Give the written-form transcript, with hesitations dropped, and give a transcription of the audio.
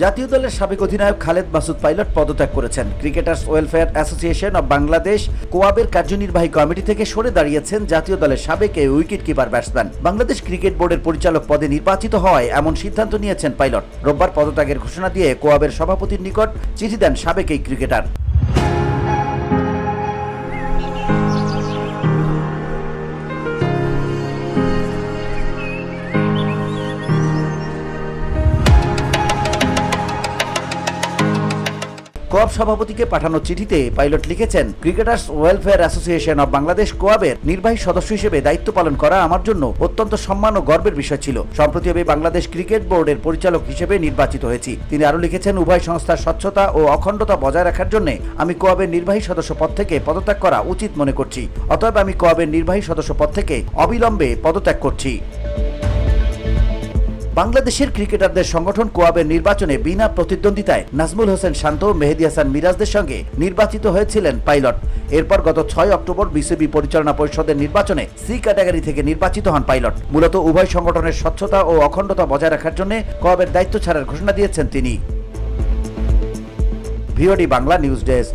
জাতীয় দলের সাবেক অধিনায়ক খালেদ মাসুদ পাইলট পদত্যাগ করেছেন। Cricketers welfare association of Bangladesh কোয়াবের কার্যনির্বাহী কমিটি থেকে সরে দাঁড়িয়েছেন জাতীয় দলের সাবেক এই wicket keeper batsman. Bangladesh cricket বোর্ডের পরিচালক পদে নির্বাচিত হওয়ায় এমন সিদ্ধান্ত নিয়েছেন পাইলট। রোববার পদত্যাগের ঘোষণা দিয়ে কোয়াবের সভাপতির নিকট চিঠি দেন সাবেক এই ক্রিকেটার। কোয়াব সভাপতিকে পাঠানো চিঠিতে পাইলট লিখেছেন, cricketers welfare association of Bangladesh কোয়াবের নির্বাহী সদস্য হিসেবে দায়িত্ব পালন করা আমার জন্য অত্যন্ত সম্মান ও গর্বের বিষয় ছিল। সম্প্রতি আমি বাংলাদেশ ক্রিকেট বোর্ডের পরিচালক হিসেবে নির্বাচিত হয়েছি। তিনি আরো লিখেছেন, উভয় সংস্থার স্বচ্ছতা ও অখণ্ডতা বজায় রাখার জন্য আমি কোয়াবের নির্বাহী সদস্য পদ থেকে পদত্যাগ করা উচিত মনে করছি। অতএব আমি কোয়াবের নির্বাহী সদস্য পদ থেকে অবিলম্বে পদত্যাগ করছি। বাংলাদেশের ক্রিকেটারদের সংগঠন কোয়াবের নির্বাচনে বিনা প্রতিদ্বন্দ্বিতায় নাজমুল হোসেন শান্ত, মেহেদী হাসান মিরাজদের সঙ্গে নির্বাচিত হয়েছিলেন পাইলট। এরপর গত 6 অক্টোবর বিসিবি পরিচালনা পরিষদের নির্বাচনে সি ক্যাটাগরি থেকে নির্বাচিত হন পাইলট। মূলত উভয় সংগঠনের স্বচ্ছতা ও অখণ্ডতা বজায় রাখার জন্য কোয়াবের দায়িত্ব ছাড়ার ঘোষণা দিয়েছেন তিনি। VOD Bangla news desk.